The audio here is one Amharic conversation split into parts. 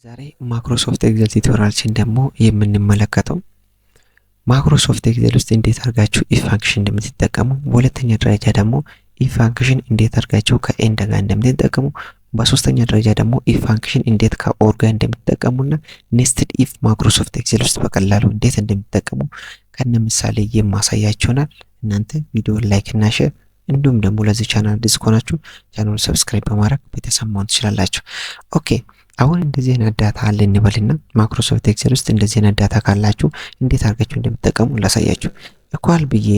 ዛሬ ማይክሮሶፍት ኤክሴል ቱቶሪያልችን ደግሞ የምንመለከተው ማይክሮሶፍት ኤክሴል ውስጥ እንዴት አድርጋችሁ ኢፍ ፋንክሽን እንደምትጠቀሙ፣ በሁለተኛ ደረጃ ደግሞ ኢፍ ፋንክሽን እንዴት አድርጋችሁ ከኤንድ ጋር እንደምትጠቀሙ፣ በሶስተኛ ደረጃ ደግሞ ኢፍ ፋንክሽን እንዴት ከኦር ጋር እንደምትጠቀሙና ኔስትድ ኢፍ ማይክሮሶፍት ኤክሴል ውስጥ በቀላሉ እንዴት እንደምትጠቀሙ ከነ ምሳሌ የማሳያችሁናል። እናንተ ቪዲዮ ላይክ እና ሼር እንዲሁም ደግሞ ለዚህ ቻናል አዲስ ከሆናችሁ ቻናሉን ሰብስክራይብ በማድረግ ቤተሰብ መሆን ትችላላችሁ። ኦኬ አሁን እንደዚህ አይነት ዳታ አለ እንበልና ማይክሮሶፍት ኤክሴል ውስጥ እንደዚህ አይነት ዳታ ካላችሁ እንዴት አድርጋችሁ እንደምትጠቀሙ ላሳያችሁ። ኢኳል ብዬ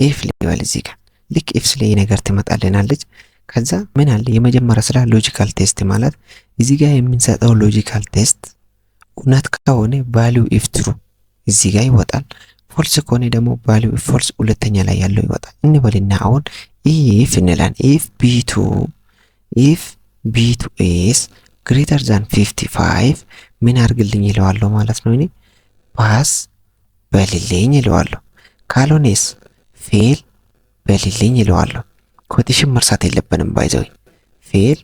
ኢፍ ሊባል እዚህ ጋር ልክ ኢፍ ስለ ነገር ትመጣልናለች። ከዛ ምን አለ የመጀመሪያ ስራ ሎጂካል ቴስት ማለት እዚህ ጋር የምንሰጠው ሎጂካል ቴስት እውነት ከሆነ ቫልዩ ኢፍ ትሩ እዚህ ጋር ይወጣል። ፎልስ ከሆነ ደግሞ ቫልዩ ኢፍ ፎልስ ሁለተኛ ላይ ያለው ይወጣል እንበልና አሁን ኢፍ እንላለን ኢፍ b2 is greater than 55 ምን አድርግልኝ ይለዋለሁ ማለት ነው። እኔ ፓስ በልልኝ ይለዋለሁ። ካልሆነስ ፌል በልልኝ ይለዋለሁ። ኮቴሽን መርሳት የለብንም ባይዘው ፌል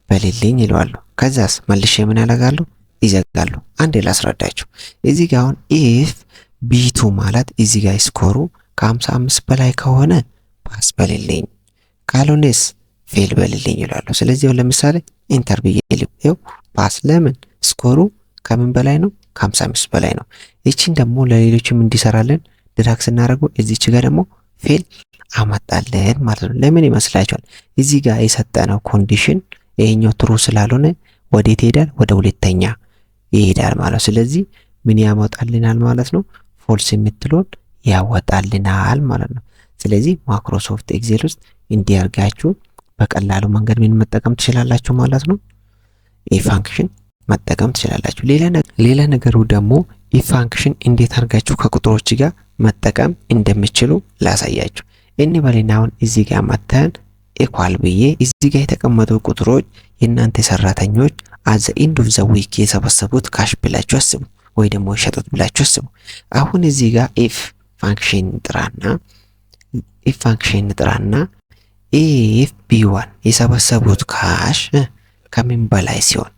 በልልኝ ይለዋለሁ። ከዛስ መልሼ ምን አደርጋለሁ? ይዘጋለሁ። አንዴ ላስረዳችሁ። እዚህ ጋር አሁን ኢፍ b2 ማለት እዚህ ጋር ስኮሩ ከ55 በላይ ከሆነ ፓስ በልልኝ ካልሆነስ ፌል በልልኝ ይላሉ። ስለዚህ ለምሳሌ ኢንተር ብዬ ልየው ፓስ ለምን ስኮሩ ከምን በላይ ነው? ከ55 በላይ ነው። እቺን ደግሞ ለሌሎችም እንዲሰራለን ድራግ ስናደርገው እዚች ጋር ደግሞ ፌል አመጣለን ማለት ነው። ለምን ይመስላችኋል? እዚህ ጋር የሰጠነው ኮንዲሽን ይሄኛው ትሩ ስላልሆነ ወዴት ይሄዳል? ወደ ሁለተኛ ይሄዳል ማለት ነው። ስለዚህ ምን ያወጣልናል ማለት ነው? ፎልስ የምትለውን ያወጣልናል ማለት ነው። ስለዚህ ማይክሮሶፍት ኤክሴል ውስጥ እንዲያርጋችሁ በቀላሉ መንገድ ምን መጠቀም ትችላላችሁ ማለት ነው። ኢፍ ፋንክሽን መጠቀም ትችላላችሁ። ሌላ ነገሩ ደግሞ ኢፍ ፋንክሽን እንዴት አድርጋችሁ ከቁጥሮች ጋር መጠቀም እንደምትችሉ ላሳያችሁ። እንበልና አሁን እዚህ ጋር መተን ኢኳል ብዬ እዚህ ጋር የተቀመጡ ቁጥሮች የእናንተ ሰራተኞች አዘ ኢንድ ኦፍ ዘ ዊክ የሰበሰቡት ካሽ ብላችሁ አስቡ፣ ወይ ደግሞ የሸጡት ብላችሁ አስቡ። አሁን እዚህ ጋር ኢፍ ፋንክሽን ጥራና ኢፍ ቢ1 የሰበሰቡት ካሽ ከምን በላይ ሲሆን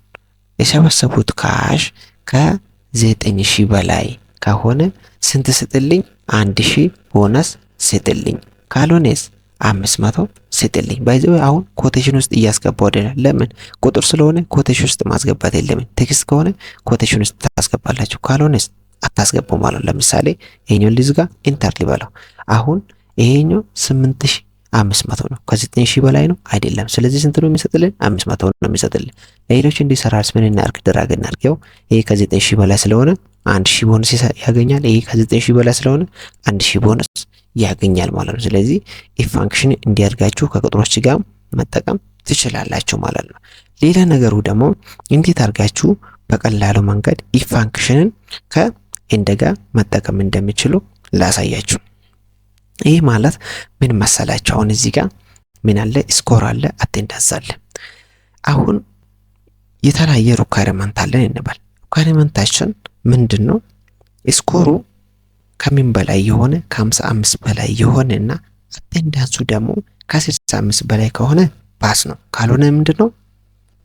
የሰበሰቡት ካሽ ከ9000 በላይ ከሆነ ስንት ስጥልኝ? 1000 ቦነስ ስጥልኝ። ካልሆነስ 500 ስጥልኝ። ባይዘው አሁን ኮቴሽን ውስጥ እያስገባው አይደለም። ለምን? ቁጥር ስለሆነ ኮቴሽን ውስጥ ማስገባት የለም። ቴክስት ከሆነ ኮቴሽን ውስጥ ታስገባላችሁ፣ ካልሆነስ አታስገቡ ማለት። ለምሳሌ ይሄኛው ልዝጋ ኢንተር ሊበላው። አሁን ይሄኛው 8500 ነው። ከ9000 በላይ ነው አይደለም። ስለዚህ ስንት ነው የሚሰጥልን? 500 ነው የሚሰጥልን። ለሌሎች እንዲሰራልስ ምን እናርግ? ድራግ እናርገው። ይሄ ከ9000 በላይ ስለሆነ 1000 ቦነስ ያገኛል። ይሄ ከ9000 በላይ ስለሆነ 1000 ቦነስ ያገኛል ማለት ነው። ስለዚህ ኢፍ ፋንክሽን እንዲያርጋችሁ ከቁጥሮች ጋር መጠቀም ትችላላችሁ ማለት ነው። ሌላ ነገሩ ደግሞ እንዴት አርጋችሁ በቀላሉ መንገድ ኢፍ ፋንክሽንን ከኤንድ ጋር መጠቀም እንደሚችሉ ላሳያችሁ። ይሄ ማለት ምን መሰላችሁ? አሁን እዚህ ጋር ምን አለ? ስኮር አለ፣ አቴንዳንስ አለ። አሁን የተለያየ ሪኳየርመንት አለን እንበል። ሪኳየርመንታችን ምንድነው? ስኮሩ ከምን በላይ የሆነ ከ55 በላይ የሆነና አቴንዳንሱ ደግሞ ከ65 በላይ ከሆነ ፓስ ነው፣ ካልሆነ ምንድነው?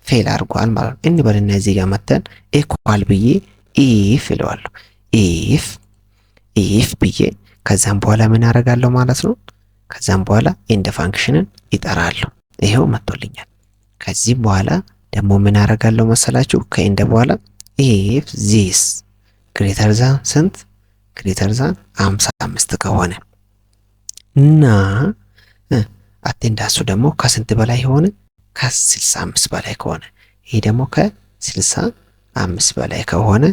ፌል አድርጓል ማለት ነው። እንበልና እዚህ ጋር መተን ኢኳል ብዬ ኢፍ እለዋለሁ። ኢፍ ብዬ ከዛም በኋላ ምን አደርጋለሁ ማለት ነው። ከዛም በኋላ ኢንድ ፋንክሽንን ይጠራለሁ። ይሄው መጥቶልኛል። ከዚህ በኋላ ደግሞ ምን አደርጋለሁ መሰላችሁ? ከኢንድ በኋላ ኢፍ ዚስ ግሬተር ዛን ስንት? ግሬተር ዛን 55 ከሆነ እና አቴንዳንሱ ደግሞ ከስንት በላይ የሆነ? ከ65 በላይ ከሆነ፣ ይሄ ደግሞ ከ65 በላይ ከሆነ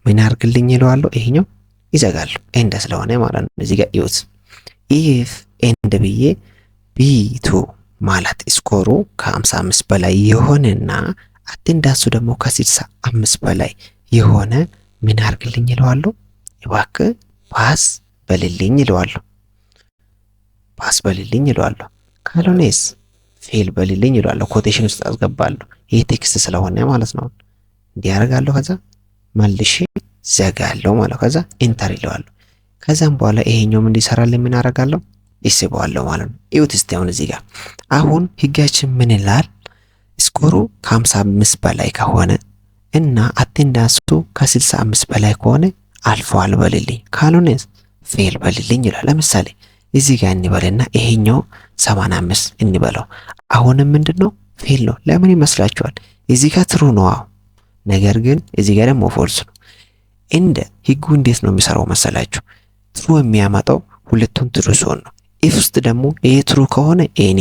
ምን አድርግልኝ ይለዋለሁ። ይሄኛው ይዘጋሉ ኤንድ ስለሆነ ማለት ነው። እዚህ ጋር ይውት ኢፍ ኤንድ ብዬ ቢ2 ማለት ስኮሩ ከ55 በላይ የሆነና አቴንዳንሱ ደግሞ ከ65 በላይ የሆነ ምን አድርግልኝ ይለዋለሁ? እባክህ ፓስ በልልኝ ይለዋለሁ። ፓስ በልልኝ ይለዋለሁ። ካልሆነስ ፌል በልልኝ ይለዋለሁ። ኮቴሽን ውስጥ አስገባለሁ። ይሄ ቴክስት ስለሆነ ማለት ነው። እንዲያደርጋለሁ ከዛ መልሼ ዘጋለሁ ማለት ከዛ ኢንተር ይለዋለሁ። ከዛም በኋላ ይሄኛውም እንዲሰራልኝ ምን አደርጋለሁ? ይስበዋለሁ ማለት ነው። እዩት እስቲ አሁን እዚህ ጋር አሁን ህጋችን ምን ይላል? ስኮሩ ከ55 በላይ ከሆነ እና አቴንዳንሱ ከ65 በላይ ከሆነ አልፏል በልልኝ፣ ካልሆነ ፌል በልልኝ ይላል። ለምሳሌ እዚህ ጋር እንበልና ይሄኛው 85 እንበለው። አሁንም ምንድነው ፌል ነው። ለምን ይመስላችኋል? እዚህ ጋር ትሩ ነው፣ ነገር ግን እዚህ ጋር ደግሞ ፎልስ ነው። እንደ ህጉ እንዴት ነው የሚሰራው መሰላችሁ? ትሩ የሚያመጣው ሁለቱን ትሩ ሲሆን ነው። ኢፍ ውስጥ ደግሞ ይሄ ትሩ ከሆነ ይሄን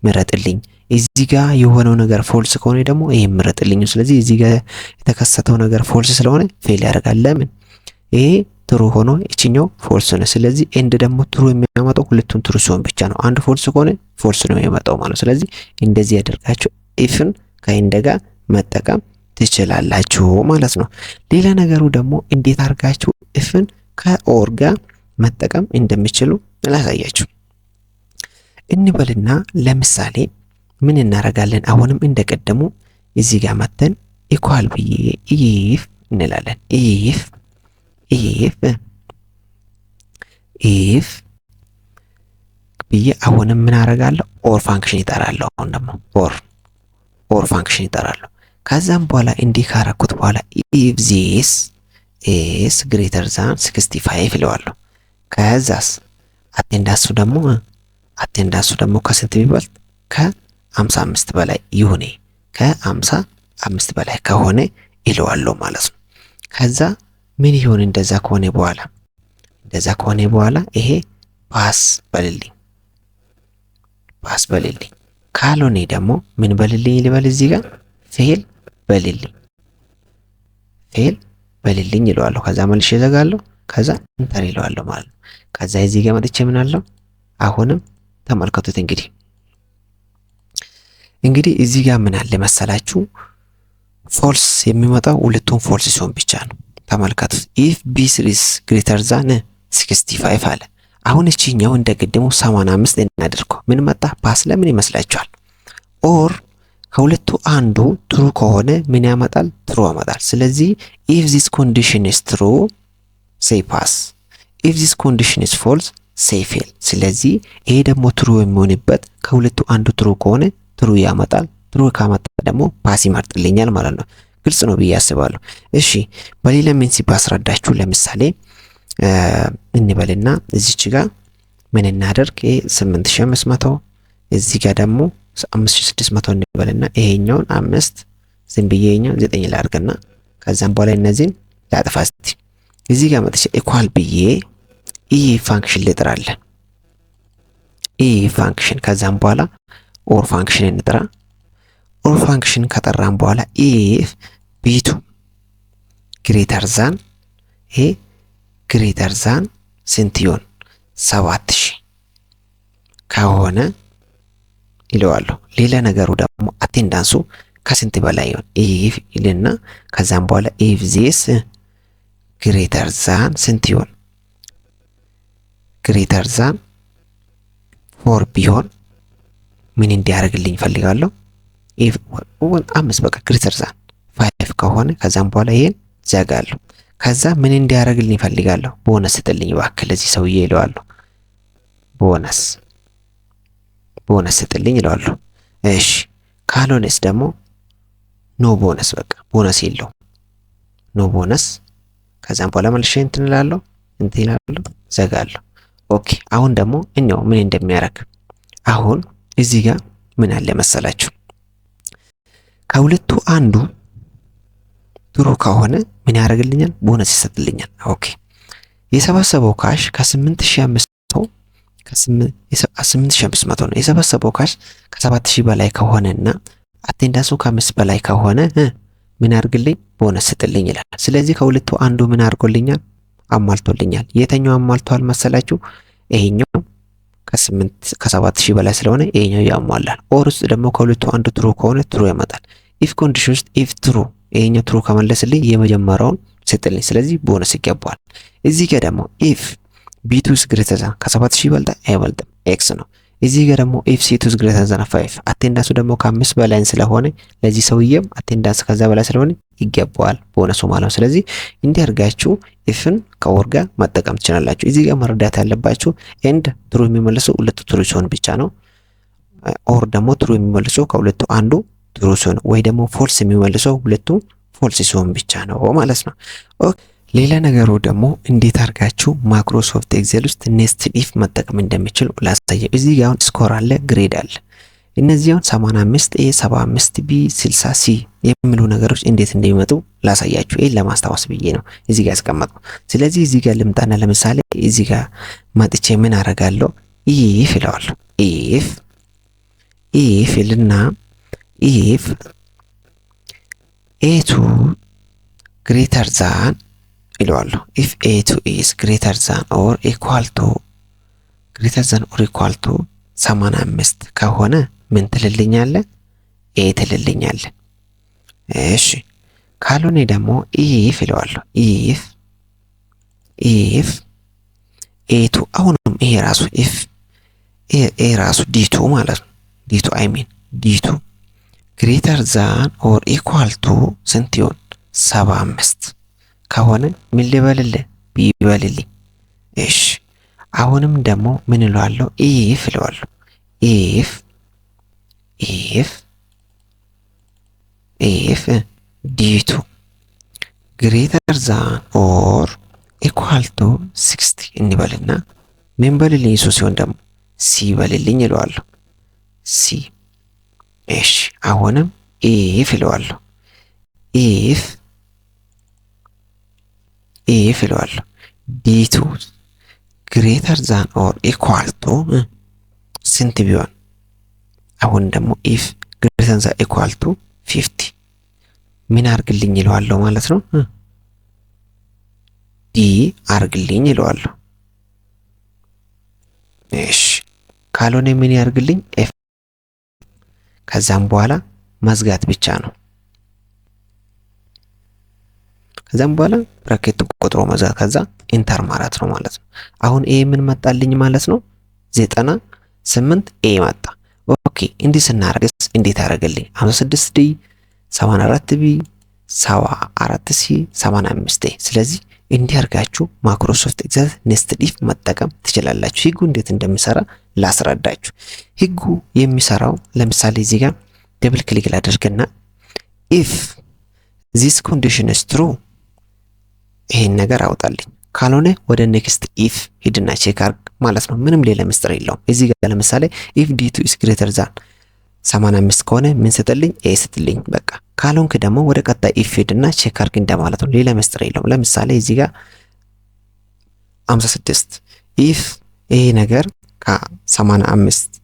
ምረጥልኝ፣ እዚህ ጋር የሆነው ነገር ፎልስ ከሆነ ደግሞ ይሄን ምረጥልኝ። ስለዚህ እዚህ ጋር የተከሰተው ነገር ፎልስ ስለሆነ ፌል ያደርጋል። ለምን? ይሄ ትሩ ሆኖ እቺኛው ፎልስ ነው። ስለዚህ ኤንድ ደግሞ ትሩ የሚያመጣው ሁለቱን ትሩ ሲሆን ብቻ ነው። አንድ ፎልስ ከሆነ ፎልስ ነው የሚያመጣው ማለት። ስለዚህ እንደዚህ ያደርጋችሁ ኢፍን ከኤንድ ጋር መጠቀም ትችላላችሁ ማለት ነው። ሌላ ነገሩ ደግሞ እንዴት አድርጋችሁ ኢፍን ከኦር ጋር መጠቀም እንደሚችሉ ላሳያችሁ እንበልና ለምሳሌ ምን እናደርጋለን? አሁንም እንደቀደሙ እዚህ ጋር መተን ኢኳል ብዬ ኢፍ እንላለን። ኢፍ ብዬ አሁንም ምን አደርጋለሁ? ኦር ፋንክሽን ይጠራለሁ። አሁን ደግሞ ኦር ፋንክሽን ይጠራለሁ። ከዛም በኋላ እንዲህ ካረኩት በኋላ ኢፍ ዚስ ኢስ ግሬተር ዛን 65 ይለዋለሁ። ከዛስ አቴንዳንሱ ደግሞ ከስንት ቢበልጥ ከ55 በላይ ይሁን። ከ55 በላይ ከሆነ ይለዋለሁ ማለት ነው። ከዛ ምን ይሁን? እንደዛ ከሆነ በኋላ ይሄ ፓስ በልልኝ። ካልሆነ ደግሞ ምን በልልኝ ልበል? እዚህ ጋር ፌል በልልኝ ይለዋለሁ። ከዛ መልሼ እዘጋለሁ። ከዛ ኢንተር ይለዋለሁ ማለት ነው። ከዛ እዚህ ጋር መጥቼ ምን አለው? አሁንም ተመልከቱት። እንግዲህ እዚህ ጋር ምን አለ መሰላችሁ? ፎልስ የሚመጣው ሁለቱም ፎልስ ሲሆን ብቻ ነው። ተመልከቱት። ኢፍ ቢ3 ኢዝ ግሬተር ዛን 65 አለ። አሁን እቺኛው እንደቀደሙ 85 እናድርገው። ምን መጣ? ፓስ። ለምን ይመስላችኋል? ኦር ከሁለቱ አንዱ ትሩ ከሆነ ምን ያመጣል? ትሩ ያመጣል። ስለዚህ ኢፍ ዚስ ኮንዲሽን ኢዝ ትሩ ሴይ ፓስ፣ ኢፍ ዚስ ኮንዲሽን ኢዝ ፎልስ ሴይ ፌል። ስለዚህ ይሄ ደግሞ ትሩ የሚሆንበት ከሁለቱ አንዱ ትሩ ከሆነ ትሩ ያመጣል፣ ትሩ ካመጣ ደግሞ ፓስ ይመርጥልኛል ማለት ነው። ግልጽ ነው ብዬ አስባለሁ። እሺ በሌላ ሜንስ ባስረዳችሁ ለምሳሌ እንበልና እዚች ጋር ምን እናደርግ? ይሄ 8500 እዚህ ጋር ደግሞ 5600 እንበልና ይሄኛውን 5 ዝም ብዬ ይሄኛው 9 ላድርግና ከዛም በኋላ እነዚህን ላጥፋ። እስቲ እዚህ ጋር መጥቼ ኢኳል ብዬ ኢ ፋንክሽን ልጥራለን። ኢ ፋንክሽን ከዛም በኋላ ኦር ፋንክሽን እንጥራ። ኦር ፋንክሽን ከጠራን በኋላ ኢፍ ቢቱ ግሬተር ዛን ይሄ ግሬተር ዛን ስንት ይሆን? 7000 ከሆነ ይለዋለሁ። ሌላ ነገሩ ደግሞ አቴንዳንሱ ከስንት በላይ ይሆን? ኢፍ ይልና ከዛም በኋላ ኢፍ ዚስ ግሬተር ዛን ስንት ይሆን? ግሬተር ዛን 4 ቢሆን ምን እንዲያደርግልኝ ፈልጋለሁ? ኢፍ 5 በቃ ግሬተር ዛን 5 ከሆነ ከዛም በኋላ ይሄን ዘጋለሁ። ከዛ ምን እንዲያደርግልኝ ፈልጋለሁ? ቦነስ ስጥልኝ እባክህ ለዚህ ሰውዬ ይለዋለሁ። ቦነስ ስጥልኝ ይለዋለሁ። እሺ ካልሆነስ ደግሞ ኖ ቦነስ፣ በቃ ቦነስ የለው ኖ ቦነስ። ከዛም በኋላ መልሼ እንትን እላለሁ፣ ዘጋለሁ። ኦኬ አሁን ደግሞ እኛው ምን እንደሚያደርግ አሁን እዚህ ጋር ምን አለ መሰላችሁ? ከሁለቱ አንዱ ትሩ ከሆነ ምን ያደርግልኛል? ቦነስ ይሰጥልኛል። ኦኬ የሰበሰበው ካሽ ከ8500 ነው። የሰበሰበው ካሽ ከ7000 በላይ ከሆነና አቴንዳንሱ ከ5 በላይ ከሆነ ምን ያርግልኝ? ቦነስ ስጥልኝ ይላል። ስለዚህ ከሁለቱ አንዱ ምን አድርጎልኛል? አሟልቶልኛል። የተኛው አሟልቷል መሰላችሁ? ይሄኛው ከ7000 በላይ ስለሆነ ይሄኛው ያሟላል። ኦር ውስጥ ደግሞ ከሁለቱ አንዱ ትሩ ከሆነ ትሩ ያመጣል። ኢፍ ኮንዲሽን ውስጥ ኢፍ ትሩ ይሄኛው ትሩ ከመለስልኝ የመጀመሪያውን ስጥልኝ፣ ስለዚህ ቦነስ ይገባዋል። እዚህ ጋር ደግሞ ኢፍ ቢቱ ኢዝ ግሬተር ዛን ከ7000 ይበልጣል አይበልጥም? ኤክስ ነው። እዚህ ጋር ደግሞ ኢፍ ሲ2 ኢዝ ግሬተር ዛን 5 አቴንዳንሱ ደግሞ ከ5 በላይ ስለሆነ ለዚህ ሰውዬም አቴንዳንስ ከዛ በላይ ስለሆነ ይገባዋል ቦነሱ ማለት ነው። ስለዚህ እንዲህ አድርጋችሁ ኢፍን ከኦር ጋር መጠቀም ትችላላችሁ። እዚህ ጋር መረዳት ያለባችሁ ኤንድ ትሩ የሚመልሰው ሁለቱ ትሩ ሲሆን ብቻ ነው። ኦር ደግሞ ትሩ የሚመልሰው ከሁለቱ አንዱ ትሩ ሲሆን ወይ ደግሞ ፎልስ የሚመልሰው ሁለቱም ፎልስ ሲሆን ብቻ ነው ማለት ነው። ሌላ ነገሩ ደግሞ እንዴት አድርጋችሁ ማይክሮሶፍት ኤክሴል ውስጥ ኔስትድ ኢፍ መጠቀም እንደሚችሉ ላሳየው። እዚህ ጋር አሁን ስኮር አለ፣ ግሬድ አለ። እነዚህውን 85 ኤ 75 ቢ 60 ሲ የሚሉ ነገሮች እንዴት እንደሚመጡ ላሳያችሁ። ይሄን ለማስታወስ ብዬ ነው እዚህ ጋር ያስቀመጥኩት። ስለዚህ እዚህ ጋር ልምጣና ለምሳሌ እዚህ ጋር መጥቼ ምን አደርጋለሁ? ኢፍ ይለዋለሁ። ኢፍ ይልና ኢፍ ኤቱ ግሬተር ዛን ይለዋለሁ። ኢፍ ኤቱ ኢዝ ግሬተር ዛን ኦር ኢኳል ቱ 85 ከሆነ ምን ትልልኛለህ? ኤ ትልልኛለህ። እሺ ካልሆነ ደግሞ ኢፍ ይለዋለሁ። ኢፍ ኤቱ አሁንም ይሄ ራሱ ኢፍ ኤ ራሱ ዲቱ ማለት ነው። ዲቱ ግሬተር ዛን ኦር ኢኳል ቱ ስንት ይሆን? 75 ከሆነ ምን ልበልልህ? ቢ በልልኝ። እሺ አሁንም ደግሞ ምን እለዋለሁ? ኢፍ እለዋለሁ። ኢፍ ዲቱ ግሬተር ዛን ኦር ኢኳል ቱ 60 እንበልና ምን በልልኝ? እሱ ሲሆን ደግሞ ሲ በልልኝ እለዋለሁ። ሲ እሺ አሁንም ኢፍ እለዋለሁ። ኢፍ እለዋለሁ ዲቱ ግሬተር ዛን ኦር ኢኳል ቱ ስንት ቢሆን? አሁን ደግሞ ኢፍ ግሬተር ዛን ኢኳል ቱ 50 ምን አርግልኝ ይለዋለሁ ማለት ነው። ዲ አርግልኝ ይለዋለሁ። እሺ ካልሆነ ምን ያርግልኝ? ኤፍ ከዛም በኋላ መዝጋት ብቻ ነው። ከዛም በኋላ ብራኬት ቆጥሮ መዝጋት፣ ከዛ ኢንተር ማለት ነው ማለት ነው። አሁን ኤ ምን መጣልኝ ማለት ነው? 98 ኤ መጣ። ኦኬ እንዲህ ስናረግስ እንዴት አደረገልኝ? 56 ዲ 74 ቢ 74 ሲ 85 ኤ። ስለዚህ እንዲህ አድርጋችሁ ማይክሮሶፍት ኤክሴል ኔስትድ ኢፍ መጠቀም ትችላላችሁ። ህጉ እንዴት እንደሚሰራ ላስረዳችሁ። ህጉ የሚሰራው ለምሳሌ እዚህ ጋር ደብል ክሊክ ላደርግና ኢፍ ዚስ ኮንዲሽን ኢዝ ትሩ ይሄን ነገር አውጣልኝ፣ ካልሆነ ወደ ኔክስት ኢፍ ሂድና ቼክ አርግ ማለት ነው። ምንም ሌላ ምስጥር የለውም። እዚህ ጋር ለምሳሌ ኢፍ ዲ2 ኢዝ ግሬተር ዛን 85 ከሆነ ምን ስትልኝ? ኤ ስትልኝ በቃ። ካልሆንክ ደግሞ ወደ ቀጣይ ኢፍ ሂድና ቼክ አርግ እንደማለት ነው። ሌላ ምስጥር የለውም። ለምሳሌ እዚህ ጋር 56 ኢፍ ይሄ ነገር ከ85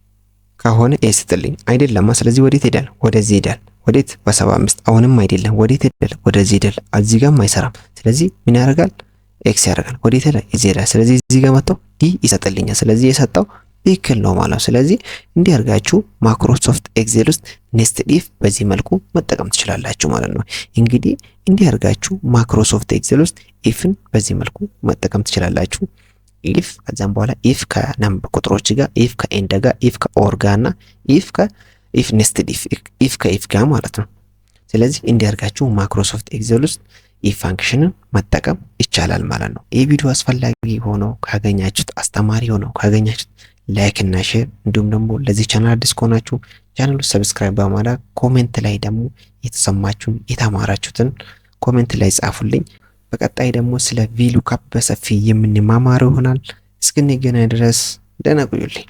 ከሆነ ኤ ስትልኝ አይደለም። ስለዚህ ወዴት ሄዳል? ወደዚህ ሄዳል። ወዴት? በ75 አሁንም አይደለም። ወዴት ሄዳል? ወደዚህ ሄዳል። እዚህ ጋርም አይሰራም። ስለዚህ ምን ያደርጋል? ኤክስ ያደርጋል። ወዴት ሄዳል? እዚህ ሄዳል። ስለዚህ እዚህ ጋር መጥቶ ዲ ይሰጥልኛል። ስለዚህ የሰጠው ትክክል ነው ማለት ነው። ስለዚህ እንዲህ አድርጋችሁ ማይክሮሶፍት ኤክሴል ውስጥ ኔስትድ ኢፍ በዚህ መልኩ መጠቀም ትችላላችሁ ማለት ነው። እንግዲህ እንዲህ አድርጋችሁ ማይክሮሶፍት ኤክሴል ውስጥ ኢፍን በዚህ መልኩ መጠቀም ትችላላችሁ። ኢፍ ከዛም በኋላ ኢፍ ከነምበር ቁጥሮች ጋር፣ ኢፍ ከኤንድ ጋር፣ ኢፍ ከኦር ጋር እና ኢፍ ኔስትድ ኢፍ ከኢፍ ጋር ማለት ነው። ስለዚህ እንዲህ አድርጋችሁ ማይክሮሶፍት ኤክሴል ውስጥ ኢፍ ፋንክሽንን መጠቀም ይቻላል ማለት ነው። ይህ ቪዲዮ አስፈላጊ ሆኖ ካገኛችሁት፣ አስተማሪ ሆኖ ካገኛችሁት ላይክ እና ሼር፣ እንዲሁም ደግሞ ለዚህ ቻናል አዲስ ከሆናችሁ ቻናሉ ሰብስክራይብ በማድረግ ኮሜንት ላይ ደግሞ የተሰማችሁን የተማራችሁትን ኮሜንት ላይ ጻፉልኝ። በቀጣይ ደግሞ ስለ ቪሉካፕ በሰፊ የምንማማረው ይሆናል። እስክንገናኝ ድረስ ደህና ቆዩልኝ።